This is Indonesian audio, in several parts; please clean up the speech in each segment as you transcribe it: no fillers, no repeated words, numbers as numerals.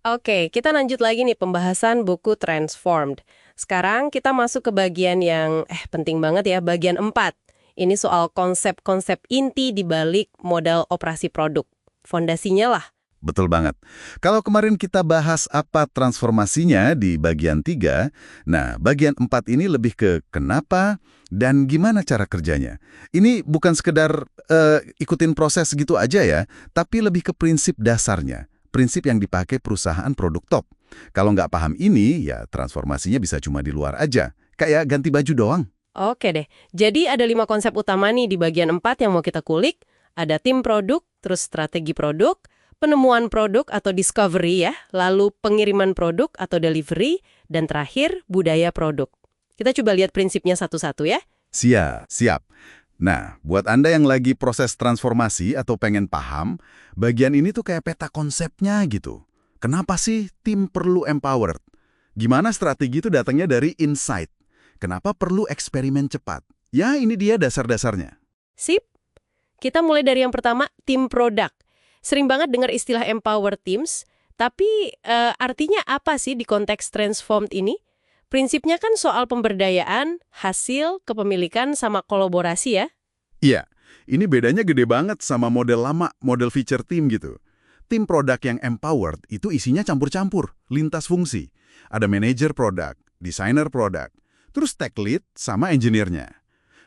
Oke, kita lanjut lagi nih pembahasan buku Transformed. Sekarang kita masuk ke bagian yang penting banget ya, bagian 4. Ini soal konsep-konsep inti di balik modal operasi produk. Fondasinya lah. Betul banget. Kalau kemarin kita bahas apa transformasinya di bagian 3, nah bagian 4 ini lebih ke kenapa dan gimana cara kerjanya. Ini bukan sekedar ikutin proses gitu aja ya, tapi lebih ke prinsip dasarnya. Prinsip yang dipakai perusahaan produk top. Kalau nggak paham ini, ya transformasinya bisa cuma di luar aja. Kayak ganti baju doang. Oke deh, jadi ada 5 konsep utama nih di bagian 4 yang mau kita kulik. Ada tim produk, terus strategi produk, penemuan produk atau discovery ya, lalu pengiriman produk atau delivery, dan terakhir budaya produk. Kita coba lihat prinsipnya satu-satu ya. Siap, siap. Nah, buat Anda yang lagi proses transformasi atau pengen paham, bagian ini tuh kayak peta konsepnya gitu. Kenapa sih tim perlu empowered? Gimana strategi itu datangnya dari insight? Kenapa perlu eksperimen cepat? Ya, ini dia dasar-dasarnya. Sip, kita mulai dari yang pertama, tim produk. Sering banget dengar istilah empower teams, tapi artinya apa sih di konteks transformed ini? Prinsipnya kan soal pemberdayaan, hasil, kepemilikan, sama kolaborasi ya. Iya, ini bedanya gede banget sama model lama, model feature team gitu. Tim produk yang empowered itu isinya campur-campur, lintas fungsi. Ada manajer produk, desainer produk, terus tech lead sama engineer-nya.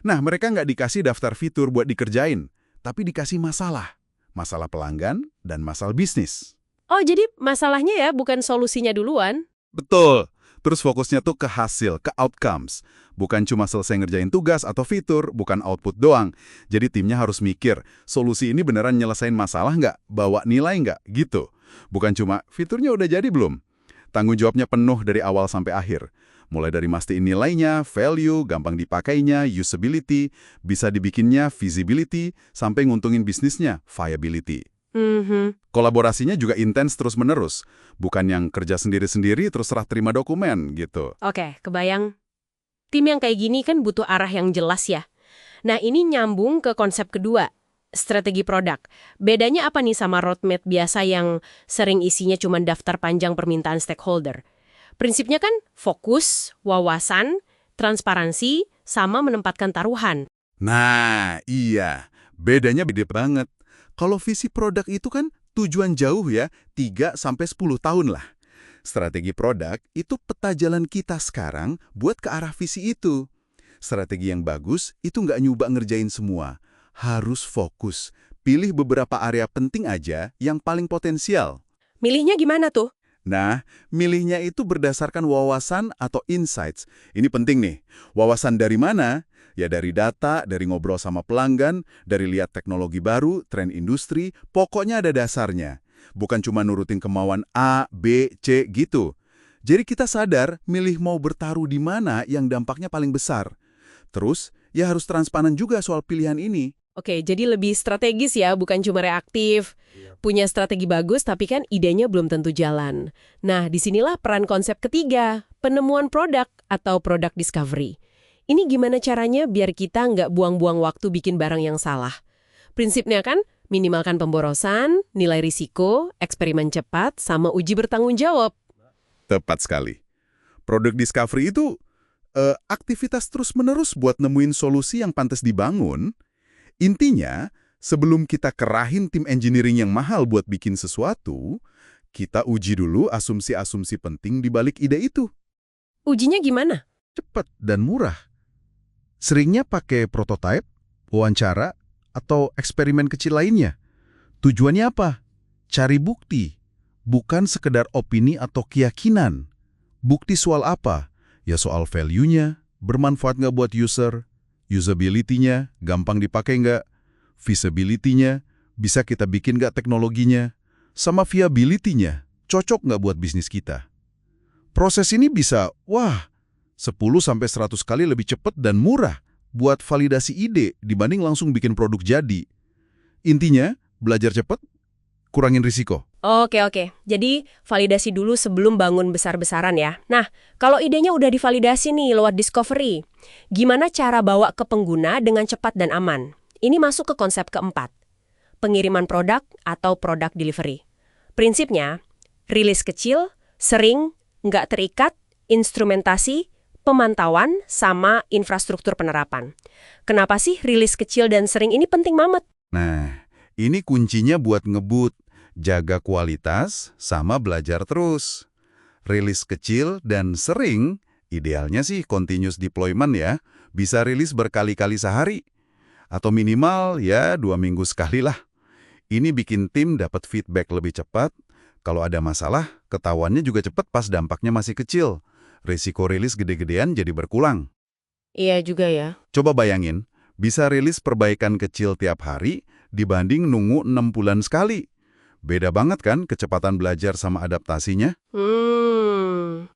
Nah, mereka nggak dikasih daftar fitur buat dikerjain, tapi dikasih masalah. Masalah pelanggan dan masalah bisnis. Oh, jadi masalahnya ya bukan solusinya duluan. Betul. Terus fokusnya tuh ke hasil, ke outcomes. Bukan cuma selesai ngerjain tugas atau fitur, bukan output doang. Jadi timnya harus mikir, solusi ini beneran nyelesain masalah nggak? Bawa nilai nggak? Gitu. Bukan cuma, fiturnya udah jadi belum? Tanggung jawabnya penuh dari awal sampai akhir. Mulai dari mastiin nilainya, value, gampang dipakainya, usability, bisa dibikinnya visibility, sampai nguntungin bisnisnya, viability. Kolaborasinya juga intens terus-menerus, bukan yang kerja sendiri-sendiri terus serah terima dokumen gitu. Oke, kebayang. Tim yang kayak gini kan butuh arah yang jelas ya. Nah, ini nyambung ke konsep kedua, strategi produk. Bedanya apa nih sama roadmap biasa yang sering isinya cuma daftar panjang permintaan stakeholder? Prinsipnya kan fokus, wawasan, transparansi, sama menempatkan taruhan. Nah, iya. Bedanya beda banget. Kalau visi produk itu kan tujuan jauh ya, 3 sampai 10 tahun lah. Strategi produk itu peta jalan kita sekarang buat ke arah visi itu. Strategi yang bagus itu nggak nyoba ngerjain semua. Harus fokus. Pilih beberapa area penting aja yang paling potensial. Milihnya gimana tuh? Nah, milihnya itu berdasarkan wawasan atau insights. Ini penting nih. Wawasan dari mana? Ya dari data, dari ngobrol sama pelanggan, dari lihat teknologi baru, tren industri, pokoknya ada dasarnya. Bukan cuma nurutin kemauan A, B, C gitu. Jadi kita sadar milih mau bertaruh di mana yang dampaknya paling besar. Terus, ya harus transparan juga soal pilihan ini. Oke, jadi lebih strategis ya, bukan cuma reaktif. Punya strategi bagus, tapi kan idenya belum tentu jalan. Nah, disinilah peran konsep ketiga, penemuan produk atau product discovery. Ini gimana caranya biar kita nggak buang-buang waktu bikin barang yang salah? Prinsipnya kan, minimalkan pemborosan, nilai risiko, eksperimen cepat, sama uji bertanggung jawab. Tepat sekali. Produk discovery itu aktivitas terus-menerus buat nemuin solusi yang pantas dibangun. Intinya, sebelum kita kerahin tim engineering yang mahal buat bikin sesuatu, kita uji dulu asumsi-asumsi penting di balik ide itu. Ujinya gimana? Cepat dan murah. Seringnya pakai prototipe, wawancara, atau eksperimen kecil lainnya. Tujuannya apa? Cari bukti, bukan sekedar opini atau keyakinan. Bukti soal apa? Ya soal value-nya, bermanfaat nggak buat user, usability-nya, gampang dipakai nggak, feasibility-nya, bisa kita bikin nggak teknologinya, sama viability-nya, cocok nggak buat bisnis kita. Proses ini bisa, 10-100 kali lebih cepat dan murah buat validasi ide dibanding langsung bikin produk jadi. Intinya, belajar cepat, kurangin risiko. Oke. Jadi validasi dulu sebelum bangun besar-besaran ya. Nah, kalau idenya udah divalidasi nih lewat discovery, gimana cara bawa ke pengguna dengan cepat dan aman? Ini masuk ke konsep keempat, pengiriman produk atau product delivery. Prinsipnya, Rilis kecil, sering, nggak terikat, instrumentasi, pemantauan, sama infrastruktur penerapan. Kenapa sih rilis kecil dan sering ini penting banget? Nah, ini kuncinya buat ngebut, jaga kualitas, sama belajar terus. Rilis kecil dan sering, idealnya sih continuous deployment ya, bisa rilis berkali-kali sehari. Atau minimal ya 2 minggu sekali lah. Ini bikin tim dapat feedback lebih cepat. Kalau ada masalah, ketahuannya juga cepat pas dampaknya masih kecil. Risiko rilis gede-gedean jadi berkurang. Iya juga ya. Coba bayangin, bisa rilis perbaikan kecil tiap hari dibanding nunggu 6 bulan sekali. Beda banget kan kecepatan belajar sama adaptasinya?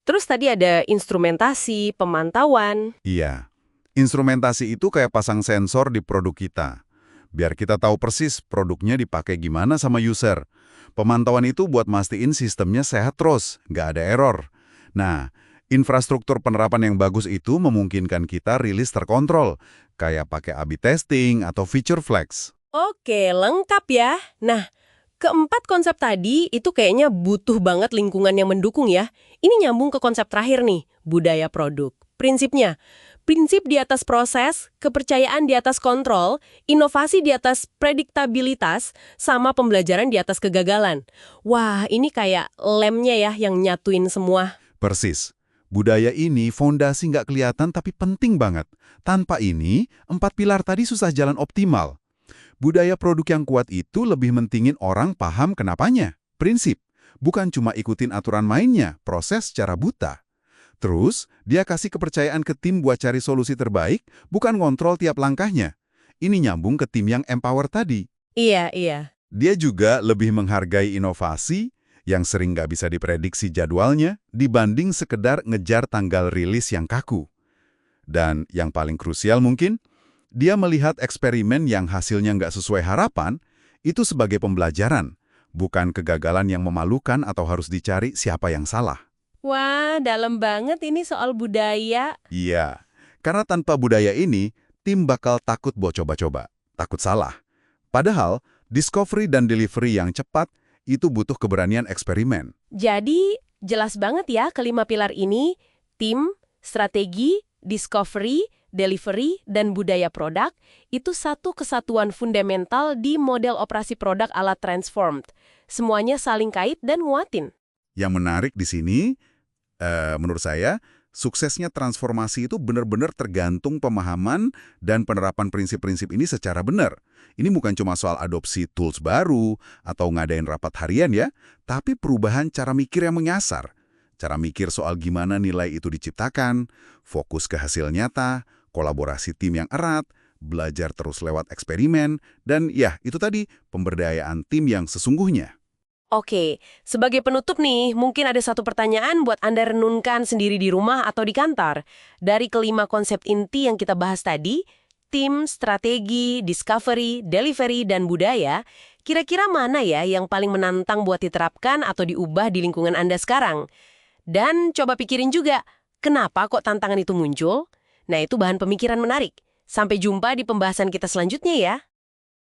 Terus tadi ada instrumentasi, pemantauan. Iya. Instrumentasi itu kayak pasang sensor di produk kita. Biar kita tahu persis produknya dipakai gimana sama user. Pemantauan itu buat mastiin sistemnya sehat terus, nggak ada error. Nah, infrastruktur penerapan yang bagus itu memungkinkan kita rilis terkontrol, kayak pakai A/B testing atau feature flags. Oke, lengkap ya. Nah, keempat konsep tadi itu kayaknya butuh banget lingkungan yang mendukung ya. Ini nyambung ke konsep terakhir nih, budaya produk. Prinsipnya, prinsip di atas proses, kepercayaan di atas kontrol, inovasi di atas prediktabilitas, sama pembelajaran di atas kegagalan. Wah, ini kayak lemnya ya yang nyatuin semua. Persis. Budaya ini fondasi nggak kelihatan tapi penting banget. Tanpa ini, 4 pilar tadi susah jalan optimal. Budaya produk yang kuat itu lebih mentingin orang paham kenapanya. Prinsip, bukan cuma ikutin aturan mainnya, proses secara buta. Terus, dia kasih kepercayaan ke tim buat cari solusi terbaik, bukan ngontrol tiap langkahnya. Ini nyambung ke tim yang empower tadi. Iya, iya. Dia juga lebih menghargai inovasi yang sering nggak bisa diprediksi jadwalnya dibanding sekedar ngejar tanggal rilis yang kaku. Dan yang paling krusial mungkin, dia melihat eksperimen yang hasilnya nggak sesuai harapan itu sebagai pembelajaran, bukan kegagalan yang memalukan atau harus dicari siapa yang salah. Wah, dalam banget ini soal budaya. Iya, karena tanpa budaya ini, tim bakal takut buat coba-coba, takut salah. Padahal, discovery dan delivery yang cepat itu butuh keberanian eksperimen. Jadi, jelas banget ya kelima pilar ini, tim, strategi, discovery, delivery, dan budaya produk, itu satu kesatuan fundamental di model operasi produk ala transformed. Semuanya saling kait dan nguatin. Yang menarik di sini, menurut saya, suksesnya transformasi itu benar-benar tergantung pemahaman dan penerapan prinsip-prinsip ini secara benar. Ini bukan cuma soal adopsi tools baru atau ngadain rapat harian ya, tapi perubahan cara mikir yang menyasar. Cara mikir soal gimana nilai itu diciptakan, fokus ke hasil nyata, kolaborasi tim yang erat, belajar terus lewat eksperimen, dan ya, itu tadi, pemberdayaan tim yang sesungguhnya. Oke, sebagai penutup nih, mungkin ada satu pertanyaan buat Anda renungkan sendiri di rumah atau di kantor. Dari kelima konsep inti yang kita bahas tadi, tim, strategi, discovery, delivery, dan budaya, kira-kira mana ya yang paling menantang buat diterapkan atau diubah di lingkungan Anda sekarang? Dan coba pikirin juga, kenapa kok tantangan itu muncul? Nah, itu bahan pemikiran menarik. Sampai jumpa di pembahasan kita selanjutnya ya.